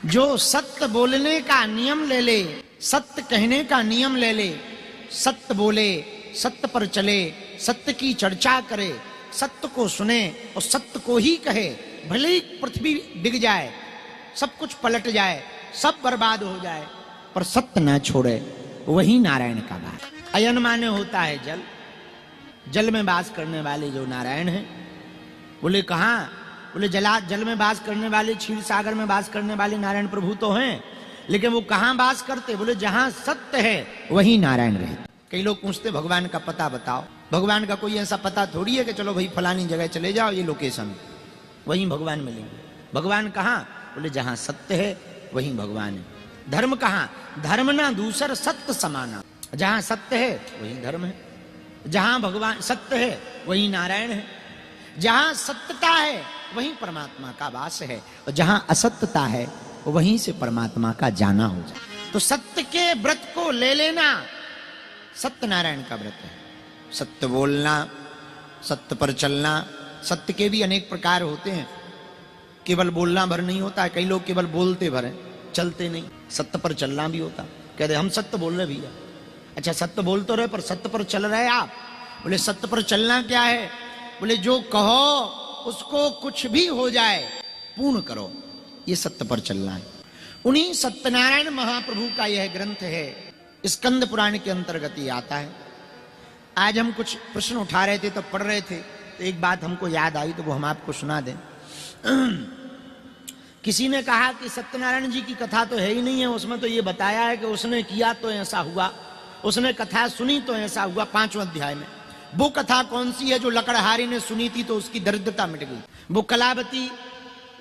जो सत्य बोलने का नियम ले ले, सत्य कहने का नियम ले ले, सत्य बोले, सत्य पर चले, सत्य की चर्चा करे, सत्य को सुने और सत्य को ही कहे, भले ही पृथ्वी डिग जाए, सब कुछ पलट जाए, सब बर्बाद हो जाए, पर सत्य ना छोड़े, वही नारायण का वास। अयन माने होता है जल, जल में वास करने वाले जो नारायण हैं। बोले कहाँ? बोले जल में वास करने वाले, क्षीर सागर में वास करने वाले नारायण प्रभु तो हैं, लेकिन वो कहाँ वास करते? बोले जहां सत्य है वही नारायण रहते। कई लोग पूछते भगवान का पता बताओ। भगवान का कोई ऐसा पता थोड़ी है कि चलो भाई फलानी जगह चले जाओ, ये लोकेशन, वहीं भगवान मिलेंगे। भगवान कहाँ? बोले जहां सत्य है वहीं भगवान है। धर्म कहाँ? धर्म ना दूसर सत्य समाना। जहां सत्य है वहीं धर्म है, जहां भगवान सत्य है वहीं नारायण है, जहां सत्यता है वहीं परमात्मा का वास है, और जहां असत्यता है वहीं से परमात्मा का जाना हो जाए। तो सत्य के व्रत को ले लेना सत्यनारायण का व्रत है। सत्य बोलना, सत्य पर चलना। सत्य के भी अनेक प्रकार होते हैं, केवल बोलना भर नहीं होता है। कई लोग केवल बोलते भर हैं, चलते नहीं। सत्य पर चलना भी होता। कहते हम सत्य बोल रहे भैया। अच्छा सत्य बोल तो रहे, पर सत्य पर चल रहे आप? बोले सत्य पर चलना क्या है? बोले जो कहो उसको कुछ भी हो जाए पूर्ण करो, ये सत्य पर चलना है। उन्हीं सत्यनारायण महाप्रभु का यह ग्रंथ है, स्कंद पुराण के अंतर्गत ये आता है। आज हम कुछ प्रश्न उठा रहे थे, तो पढ़ रहे थे, तो एक बात हमको याद आई, तो वो हम आपको सुना दें। किसी ने कहा कि सत्यनारायण जी की कथा तो है ही नहीं है, उसमें तो ये बताया है कि उसने किया तो ऐसा हुआ, उसने कथा सुनी तो ऐसा हुआ। 5वें अध्याय में वो कथा कौन सी है जो लकड़हारी ने सुनी थी तो उसकी दरिद्रता मिट गई? वो कलावती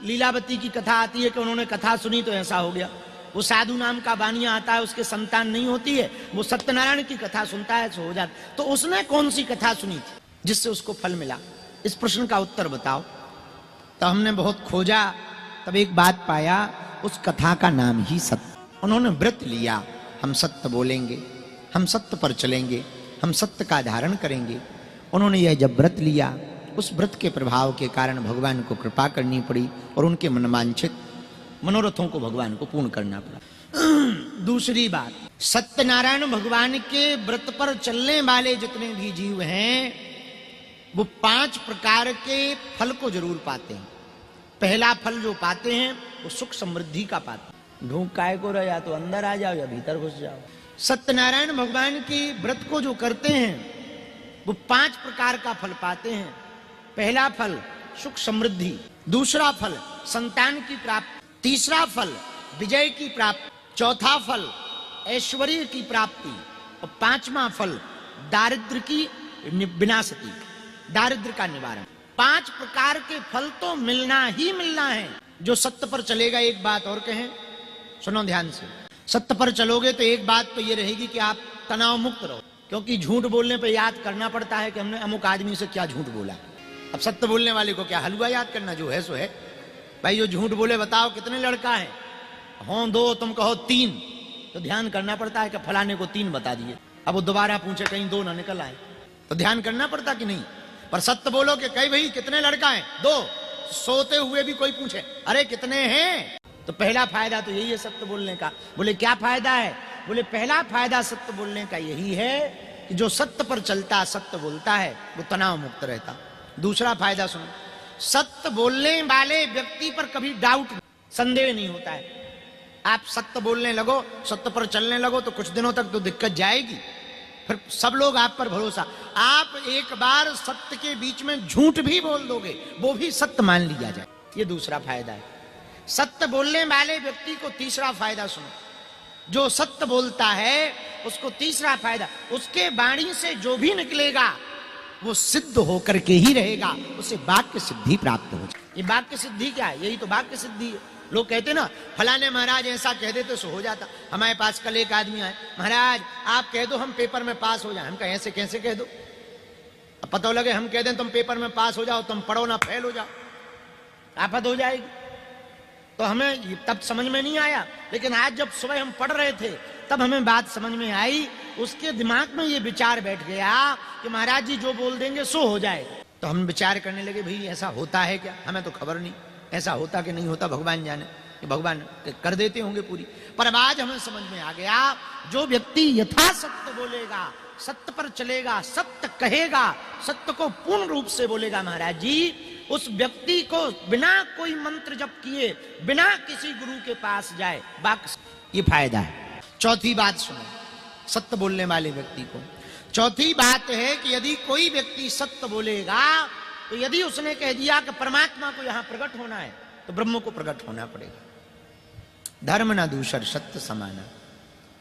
लीलावती की कथा आती है कि उन्होंने कथा सुनी तो ऐसा हो गया। वो साधु नाम का बानिया आता है, उसके संतान नहीं होती है, वो सत्यनारायण की कथा सुनता है तो हो जाता। तो उसने कौन सी कथा सुनी थी जिससे उसको फल मिला? इस प्रश्न का उत्तर बताओ। तो हमने बहुत खोजा, तब एक बात पाया, उस कथा का नाम ही सत्य। उन्होंने व्रत लिया, हम सत्य बोलेंगे, हम सत्य पर चलेंगे, हम सत्य का धारण करेंगे। उन्होंने यह जब व्रत लिया, उस व्रत के प्रभाव के कारण भगवान को कृपा करनी पड़ी और उनके मनवांछित मनोरथों को भगवान को पूर्ण करना पड़ा। दूसरी बात, सत्यनारायण भगवान के व्रत पर चलने वाले जितने भी जीव हैं, वो 5 प्रकार के फल को जरूर पाते हैं। पहला फल जो पाते हैं वो सुख समृद्धि का पाते हैं। ढूंढ काय को रहे, या तो अंदर आ जाओ या भीतर घुस जाओ। सत्यनारायण भगवान के व्रत को जो करते हैं वो 5 प्रकार का फल पाते हैं। पहला फल सुख समृद्धि, दूसरा फल संतान की प्राप्ति, तीसरा फल विजय की प्राप्ति, चौथा फल ऐश्वर्य की प्राप्ति, और 5वां फल दारिद्र्य की विनाशति, दारिद्र्य का निवारण। 5 प्रकार के फल तो मिलना ही मिलना है जो सत्य पर चलेगा। एक बात और कहें, सुनो ध्यान से, सत्य पर चलोगे तो एक बात तो ये रहेगी कि आप तनाव मुक्त रहो, क्योंकि झूठ बोलने पे याद करना पड़ता है कि हमने अमुक आदमी से क्या झूठ बोला। अब सत्य बोलने वाले को क्या हलवा याद करना, जो है सो है। भाई जो झूठ बोले बताओ कितने लड़का है? हो 2, तुम कहो 3, तो ध्यान करना पड़ता है कि फलाने को 3 बता दिए। अब वो दोबारा पूछे कहीं 2 ना निकल आए, तो ध्यान करना पड़ता कि नहीं? पर सत्य बोलो कि कई भाई कितने लड़का है? 2। सोते हुए भी कोई पूछे अरे कितने हैं, तो पहला फायदा तो यही है सत्य बोलने का। बोले क्या फायदा है? बोले पहला फायदा सत्य बोलने का यही है कि जो सत्य पर चलता, सत्य बोलता है, वो तनाव मुक्त रहता। दूसरा फायदा सुनो, सत्य बोलने वाले व्यक्ति पर कभी डाउट, संदेह नहीं होता है। आप सत्य बोलने लगो, सत्य पर चलने लगो, तो कुछ दिनों तक तो दिक्कत जाएगी, फिर सब लोग आप पर भरोसा। आप एक बार सत्य के बीच में झूठ भी बोल दोगे, वो भी सत्य मान लिया जाए। ये दूसरा फायदा है सत्य बोलने वाले व्यक्ति को। तीसरा फायदा सुनो, जो सत्य बोलता है उसको तीसरा फायदा, उसके वाणी से जो भी निकलेगा वो सिद्ध होकर के ही रहेगा, उसे वाक्य सिद्धि प्राप्त हो जाए। ये वाक्य सिद्धि क्या है? यही तो वाक्य सिद्धि है। लोग कहते ना फलाने महाराज ऐसा कह देते सो हो जाता। हमारे पास कल एक आदमी आए, महाराज आप कह दो हम पेपर में पास हो जाए। हम कहे ऐसे कैसे कह दो? अब पता लगे हम कह दें तुम पेपर में पास हो जाओ, तुम पढ़ो ना फेल हो जाओ, आफत हो जाएगी। तो हमें तब समझ में नहीं आया, लेकिन आज जब सुबह हम पढ़ रहे थे तब हमें बात समझ में आई। उसके दिमाग में ये विचार बैठ गया कि महाराज जी जो बोल देंगे सो हो जाएगा। तो हम विचार करने लगे भाई ऐसा होता है क्या? हमें तो खबर नहीं, ऐसा होता कि नहीं होता भगवान जाने। कि भगवान कर देते होंगे पूरी। पर अब आज हमें समझ में आ गया, जो व्यक्ति यथा सत्य बोलेगा, सत्य पर चलेगा, सत्य कहेगा, सत्य को पूर्ण रूप से बोलेगा महाराज जी, उस व्यक्ति को बिना कोई मंत्र जप किए, बिना किसी गुरु के पास जाए, ये फायदा है। चौथी बात सुनो सत्य बोलने वाले व्यक्ति को। चौथी बात है कि यदि कोई व्यक्ति सत्य बोलेगा, तो यदि उसने कह दिया कि परमात्मा को यहां प्रकट होना है, तो ब्रह्म को प्रकट होना पड़ेगा। धर्म न दूसर सत्य समाना,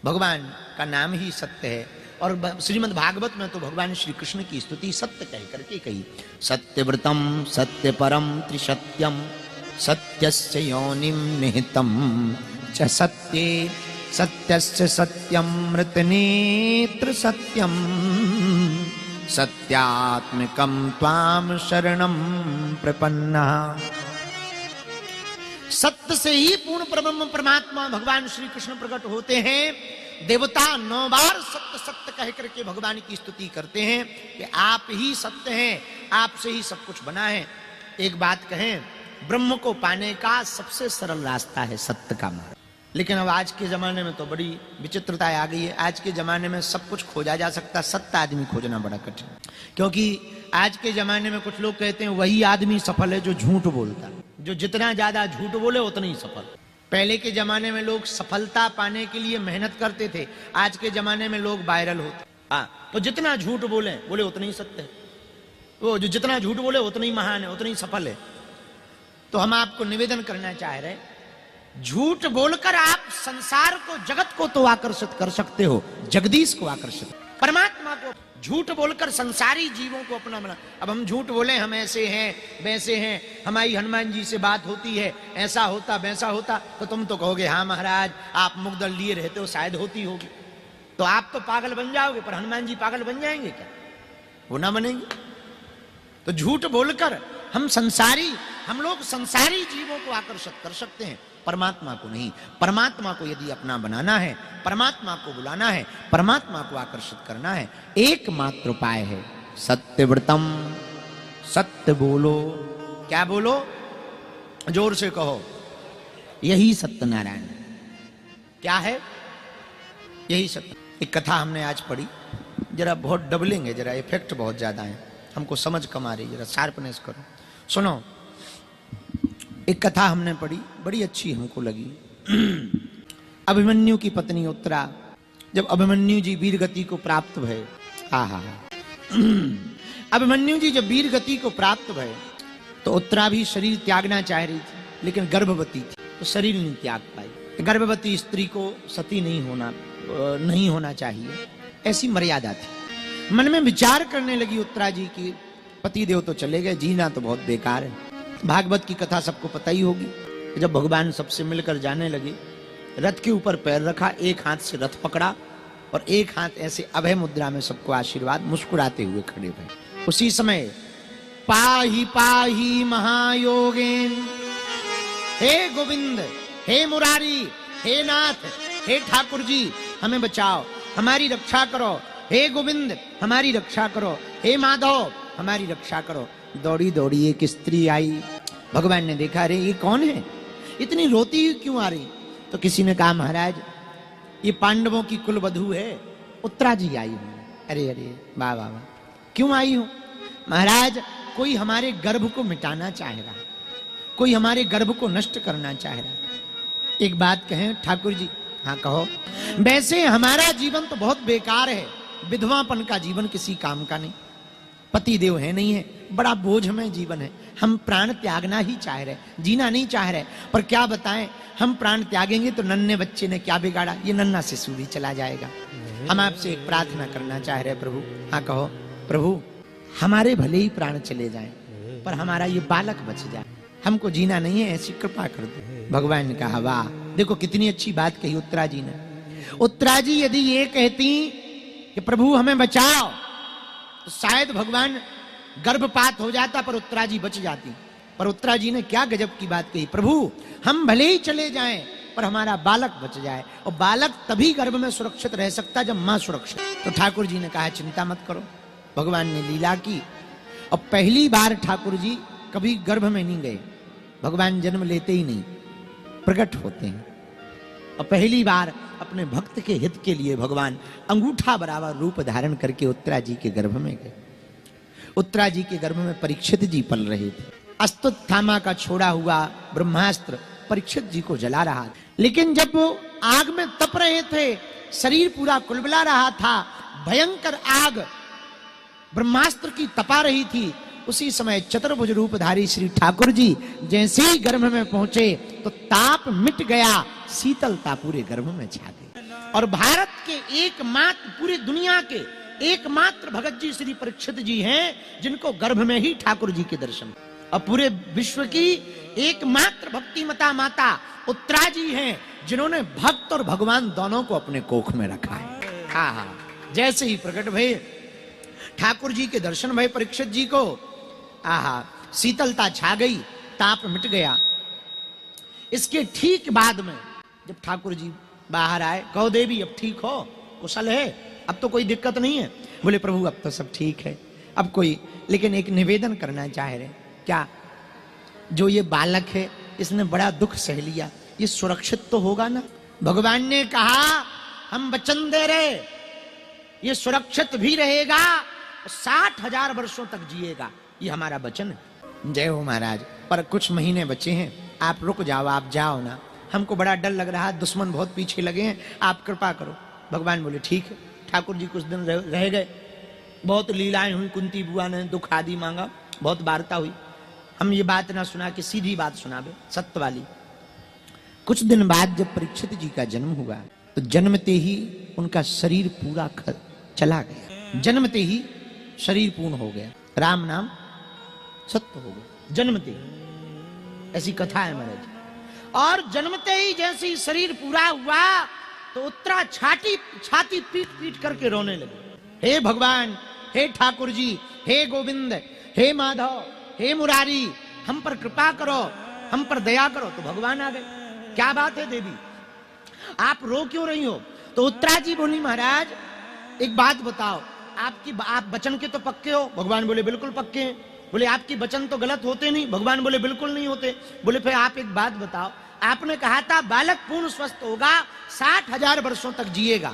भगवान का नाम ही सत्य है। और श्रीमद् भागवत में तो भगवान श्री कृष्ण की स्तुति सत्य कह करके कही, सत्यव्रतम सत्य परम त्रिसत्यम सत्यस्य योनिम निहितम च सत्ये सत्यस्य सत्यम मृतनेत्र सत्यम सत्यात्मकम त्वाम शरणम प्रपन्ना। सत्य से ही पूर्ण परब्रह्म परमात्मा भगवान श्री कृष्ण प्रकट होते हैं। देवता 9 बार सत्य सत्य कह करके भगवान की स्तुति करते हैं कि आप ही सत्य हैं, आपसे ही सब कुछ बना है। एक बात कहें, ब्रह्म को पाने का सबसे सरल रास्ता है सत्य का मार्ग। लेकिन अब आज के जमाने में तो बड़ी विचित्रता आ गई है। आज के जमाने में सब कुछ खोजा जा सकता, सत्य आदमी खोजना बड़ा कठिन। क्योंकि आज के जमाने में कुछ लोग कहते हैं वही आदमी सफल है जो झूठ बोलता, जो जितना ज्यादा झूठ बोले उतना ही सफल। पहले के जमाने में लोग सफलता पाने के लिए मेहनत करते थे, आज के जमाने में लोग वायरल होते। तो जितना झूठ बोले उतना ही सत्य है, वो जो जितना झूठ बोले उतना ही महान है, उतना ही सफल है। तो हम आपको निवेदन करना चाह रहे हैं, झूठ बोलकर आप संसार को, जगत को तो आकर्षित कर सकते हो, जगदीश को आकर्षित, परमात्मा को झूठ बोलकर संसारी जीवों को अपना बना। अब हम झूठ बोले हम ऐसे हैं वैसे हैं, हमारी हनुमान जी से बात होती है, ऐसा होता वैसा होता, तो तुम तो कहोगे हाँ महाराज आप मुग्दल लिए रहते हो, शायद होती होगी। तो आप तो पागल बन जाओगे, पर हनुमान जी पागल बन जाएंगे क्या? वो ना बनेंगे। तो झूठ बोलकर हम लोग संसारी जीवों को आकर्षित कर सकते हैं, परमात्मा को नहीं। परमात्मा को यदि अपना बनाना है, परमात्मा को बुलाना है, परमात्मा को आकर्षित करना है, एकमात्र उपाय है सत्यव्रतम। सत्य बोलो। क्या बोलो? जोर से कहो, यही सत्यनारायण। क्या है? यही सत्य। एक कथा हमने आज पढ़ी, जरा बहुत डबलिंग है, जरा इफेक्ट बहुत ज्यादा है, हमको समझ कम आ रही, जरा शार्पनेस करो। सुनो, एक कथा हमने पढ़ी, बड़ी अच्छी हमको लगी। अभिमन्यु की पत्नी उत्तरा, जब अभिमन्यु जी वीर गति को प्राप्त भये, अभिमन्यु जी जब वीर गति को प्राप्त भये तो उत्तरा भी शरीर त्यागना चाह रही थी, लेकिन गर्भवती थी तो शरीर नहीं त्याग पाई। गर्भवती स्त्री को सती नहीं होना चाहिए, ऐसी मर्यादा थी। मन में विचार करने लगी उत्तरा जी की पतिदेव तो चले गए, जीना तो बहुत बेकार है। भागवत की कथा सबको पता ही होगी। जब भगवान सबसे मिलकर जाने लगे, रथ के ऊपर पैर रखा, एक हाथ से रथ पकड़ा और एक हाथ ऐसे अभय मुद्रा में सबको आशीर्वाद, मुस्कुराते हुए खड़े हुए। उसी समय पाही पाही महायोगेन, हे गोविंद, हे मुरारी, हे नाथ, हे ठाकुर जी हमें बचाओ, हमारी रक्षा करो, हे गोविंद हमारी रक्षा करो, हे माधव हमारी रक्षा करो। दौड़ी दौड़ी एक स्त्री आई, भगवान ने देखा, अरे ये कौन है, इतनी रोती क्यों आ रही? तो किसी ने कहा महाराज ये पांडवों की कुलवधू है, उत्तरा जी आई हूं। अरे अरे वाह वाह वाह, क्यों आई हूं? महाराज कोई हमारे गर्भ को मिटाना चाह रहा, कोई हमारे गर्भ को नष्ट करना चाह रहा। एक बात कहें ठाकुर जी? हाँ कहो। वैसे हमारा जीवन तो बहुत बेकार है, विधवापन का जीवन किसी काम का नहीं, पति देव है नहीं है, बड़ा बोझ में जीवन है। हम प्राण त्यागना ही चाह रहे, जीना नहीं चाह रहे। पर क्या बताएं, हम प्राण त्यागेंगे तो नन्हे बच्चे ने क्या बिगाड़ा, ये नन्हा शिशु भी चला जाएगा। हम आपसे एक प्रार्थना करना चाह रहे प्रभु। हाँ कहो। प्रभु हमारे भले ही प्राण चले जाएं, पर हमारा ये बालक बच जाए, हमको जीना नहीं है, ऐसी कृपा कर दो। भगवान ने कहा वाह, देखो कितनी अच्छी बात कही उत्तरा जी ने। उत्तरा जी यदि ये कहती कि प्रभु हमें बचाओ, तो शायद भगवान गर्भपात हो जाता, पर उत्तरा जी बच जाती। पर उत्तरा जी ने क्या गजब की बात कही, प्रभु हम भले ही चले जाएं पर हमारा बालक बच जाए, और बालक तभी गर्भ में सुरक्षित रह सकता जब मां सुरक्षित। तो ठाकुर जी ने कहा चिंता मत करो। भगवान ने लीला की, और पहली बार ठाकुर जी कभी गर्भ में नहीं गए, भगवान जन्म लेते ही नहीं, प्रकट होते हैं। और पहली बार अपने भक्त के हित के लिए भगवान अंगूठा बराबर रूप धारण करके उत्तरा जी के गर्भ में गए। उत्तरा जी के गर्भ में परीक्षित जी पल रहे थे। अस्तुत्थामा का छोड़ा हुआ ब्रह्मास्त्र परीक्षित जी को जला रहा था। लेकिन जब वो आग में तप रहे थे, शरीर पूरा कुलबुला रहा था, भयंकर आग ब्रह्मास्त्र की तपा रही थी, उसी समय चतुर्भुज रूपधारी श्री ठाकुर जी जैसे ही गर्भ में पहुंचे तो ताप मिट गया, शीतलता पूरे गर्भ में छा गई। और भारत के एकमात्र, पूरी दुनिया के एकमात्र भगत जी श्री परीक्षित जी हैं जिनको गर्भ में ही ठाकुर जी के दर्शन। और पूरे विश्व की एकमात्र भक्ति मता माता उत्तरा जी हैं जिन्होंने भक्त और भगवान दोनों को अपने कोख में रखा है। हाँ, जैसे ही प्रकट भय ठाकुर जी के दर्शन भय परीक्षित जी को, आहा, शीतलता छा गई, ताप मिट गया। इसके ठीक बाद में जब ठाकुर जी बाहर आए, कहो देवी अब ठीक हो, कुशल है, अब तो कोई दिक्कत नहीं है। बोले प्रभु अब तो सब ठीक है, अब कोई, लेकिन एक निवेदन करना चाह रहे। क्या? जो ये बालक है इसने बड़ा दुख सह लिया, ये सुरक्षित तो होगा ना? भगवान ने कहा हम वचन दे रहे, ये सुरक्षित भी रहेगा, 60,000 वर्षों तक जिएगा, ये हमारा वचन है। जय हो महाराज। पर कुछ महीने बचे हैं, आप रुक जाओ, आप जाओ ना, हमको बड़ा डर लग रहा है, दुश्मन बहुत पीछे लगे हैं, आप कृपा करो। भगवान बोले ठीक है। ठाकुर जी कुछ दिन रह गए, बहुत लीलाएं हुई, कुंती बुआ ने दुख आदि मांगा, बहुत वार्ता हुई। हम ये बात ना सुना कि सीधी बात सुनावे, सत्य वाली। कुछ दिन बाद जब परीक्षित जी का जन्म हुआ तो जन्मते ही उनका शरीर पूरा चला गया, जन्मते ही शरीर पूर्ण हो गया, राम नाम सत्य हो गया जन्मते ही, ऐसी कथा है महाराज। और जन्मते ही जैसे ही शरीर पूरा हुआ तो उत्तरा छाती पीट पीट करके रोने लगे, हे भगवान, हे ठाकुर जी, हे गोविंद, हे माधव, हे मुरारी, हम पर कृपा करो, हम पर दया करो। तो भगवान आ गए, क्या बात है देवी, आप रो क्यों रही हो? तो उत्तरा जी बोली महाराज एक बात बताओ, आप वचन के तो पक्के हो? भगवान बोले बिल्कुल पक्के हैं। बोले आपकी वचन तो गलत होते नहीं? भगवान बोले बिल्कुल नहीं होते। बोले फिर आप एक बात बताओ, आपने कहा था बालक पूर्ण स्वस्थ होगा, 60,000 वर्षों तक जिएगा,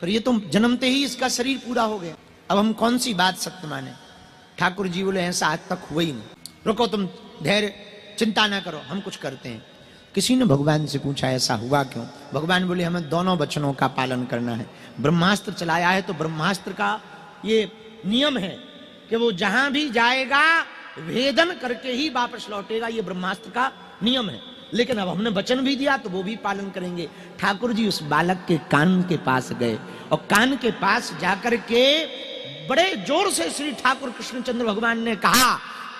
पर ये तो जन्मते ही इसका शरीर पूरा हो गया, अब हम कौन सी बात सत्य माने? ठाकुर जी बोले ऐसा आज तक हुआ ही नहीं, रुको तुम धैर्य, चिंता ना करो, हम कुछ करते हैं। किसी ने भगवान से पूछा ऐसा हुआ क्यों? भगवान बोले हमें दोनों वचनों का पालन करना है। ब्रह्मास्त्र चलाया है तो ब्रह्मास्त्र का ये नियम है कि वो जहां भी जाएगा भेदन करके ही वापस लौटेगा, ये ब्रह्मास्त्र का नियम है। लेकिन अब हमने वचन भी दिया तो वो भी पालन करेंगे। ठाकुर जी उस बालक के कान के पास गए और कान के पास जाकर के बड़े जोर से श्री ठाकुर कृष्णचंद्र भगवान ने कहा,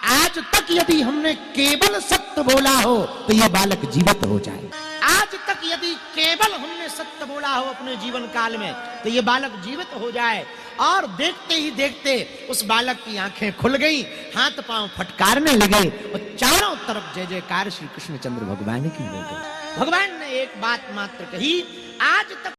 आज तक यदि हमने केवल सत्य बोला हो तो यह बालक जीवित हो जाए। आज तक यदि केवल हमने सत्य बोला हो अपने जीवन काल में तो यह बालक जीवित हो जाए। और देखते ही देखते उस बालक की आंखें खुल गई, हाथ पांव फटकारने लगे और चारों तरफ जय जयकार श्री कृष्णचंद्र भगवान की हो गई। भगवान ने एक बात मात्र कही, आज तक